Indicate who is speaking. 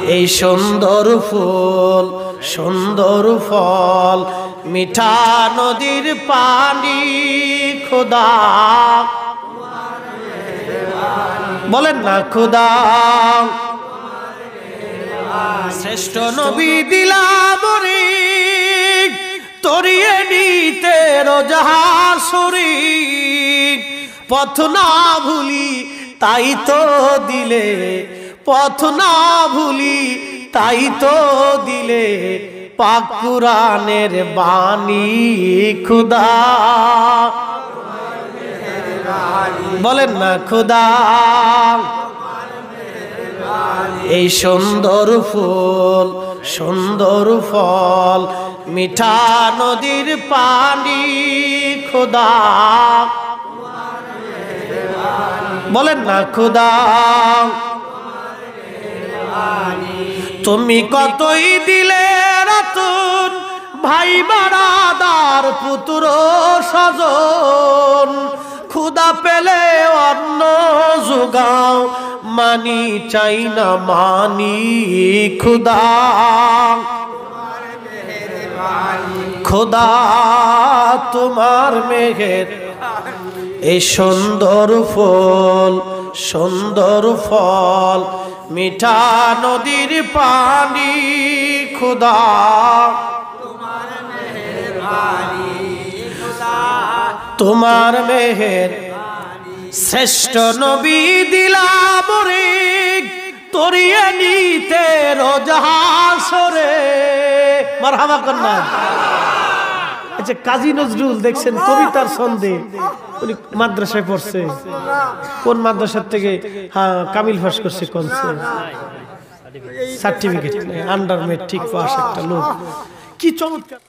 Speaker 1: এই সুন্দর ফুল সুন্দর ফল মিঠা নদীর পানি খোদা বলেন না খোদা শ্রেষ্ঠ নবী দিলাম রে তরিয়ে নিতে রোজার শরীর পথ না ভুলি তাই তো দিলে পথ না ভুলি তাই তো দিলে পাক কুরআনের বাণী খোদা বলেন না খোদা এই সুন্দর ফুল সুন্দর ফল মিঠা নদীর পানি খোদা বলেন না খোদা তুমি কতই দিলে রতন ভাই বারাদার পুত্র স্বজন খুদা পেলে অন্ন জোগাও মানি চাই না মানি খুদা খোদা তোমার মেহের এই সুন্দর ফুল সুন্দর ফল মিঠা নদীর পানি খোদা তোমার মেহের শ্রেষ্ঠ নবী দিলাম রে তরিয়ে নিতে রোজাহাসরে মারহাবা কন্যা। আচ্ছা কাজী নজরুল দেখছেন কবিতার ছন্দে উনি মাদ্রাসায় পড়ছে কোন মাদ্রাসার থেকে কামিল পাস করছে কোনছে সার্টিফিকেট আন্ডার মেট্রিক পাস একটা লোক কি চমৎকার